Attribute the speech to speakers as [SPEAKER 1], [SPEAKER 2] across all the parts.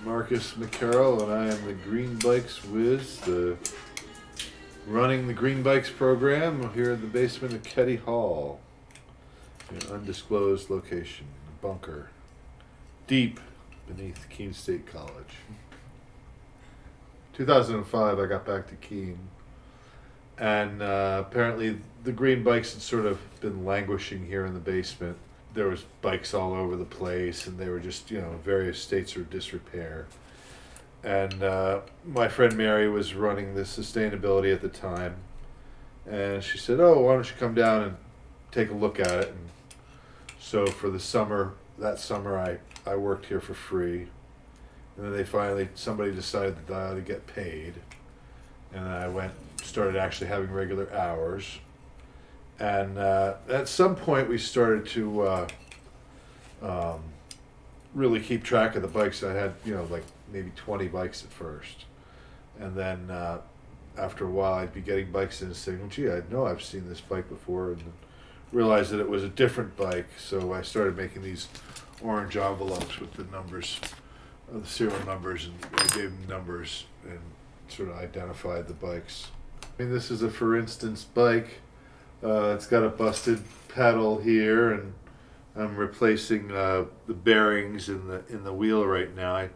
[SPEAKER 1] Marcus McCarroll, and I am the Green Bikes Whiz, running the Green Bikes program here in the basement of Ketty Hall, in an undisclosed location, a bunker, deep beneath Keene State College. 2005, I got back to Keene, and apparently the Green Bikes had sort of been languishing here in the basement. There was bikes all over the place, and they were just, in various states of disrepair. And my friend Mary was running the sustainability at the time, and she said, "Oh, why don't you come down and take a look at it?" And so for the summer, that summer, I worked here for free, and then somebody decided that I ought to get paid, and then I started actually having regular hours. And at some point, we started to really keep track of the bikes. I had, like maybe 20 bikes at first. And then after a while, I'd be getting bikes in and saying, "Well, gee, I know I've seen this bike before," and realized that it was a different bike. So I started making these orange envelopes with the numbers, the serial numbers, and I gave them numbers and sort of identified the bikes. I mean, this is a for instance bike. It's got a busted pedal here, and I'm replacing the bearings in the wheel right now. I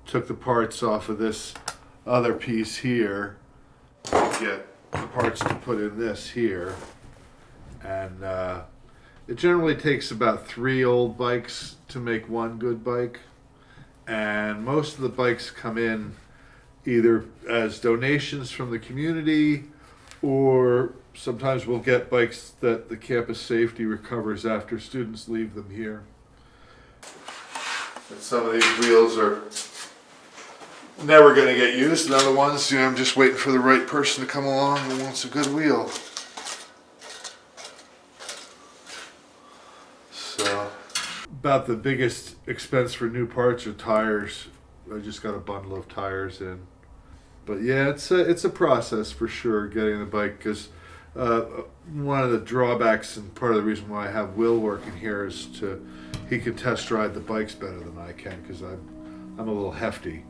[SPEAKER 1] took the parts off of this other piece here to get the parts to put in this here, and it generally takes about 3 old bikes to make one good bike, and most of the bikes come in either as donations from the community, or sometimes we'll get bikes that the campus safety recovers after students leave them here. And some of these wheels are never going to get used, and other ones, I'm just waiting for the right person to come along who wants a good wheel. So, about the biggest expense for new parts are tires. I just got a bundle of tires in. But yeah, it's a process for sure, getting the bike, because one of the drawbacks and part of the reason why I have Will working here is he can test ride the bikes better than I can, because I'm a little hefty.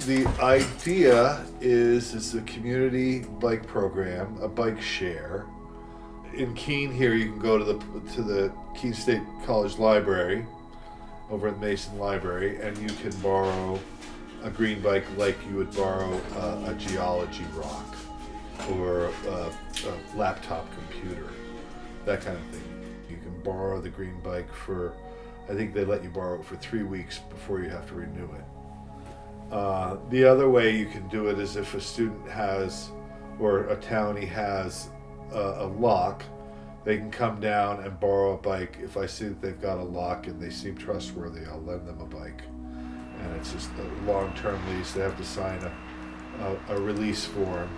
[SPEAKER 1] The idea is it's a community bike program, a bike share. In Keene here, you can go to the Keene State College Library, over at Mason Library, and you can borrow a green bike like you would borrow a geology rock or a laptop computer, that kind of thing. You can borrow the green bike for, I think they let you borrow it for 3 weeks before you have to renew it. The other way you can do it is if a student has, or a townie has, a lock, they can come down and borrow a bike. If I see that they've got a lock and they seem trustworthy, I'll lend them a bike. And it's just a long-term lease. They have to sign a release form.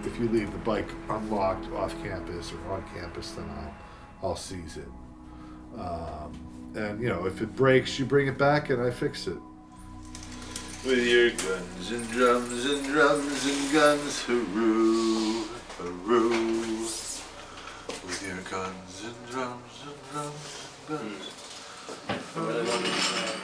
[SPEAKER 1] If you leave the bike unlocked off campus or on campus, then I'll seize it. And if it breaks, you bring it back and I fix it. With your guns and drums and drums and guns, hooroo, hooroo. With your guns and drums and drums and guns.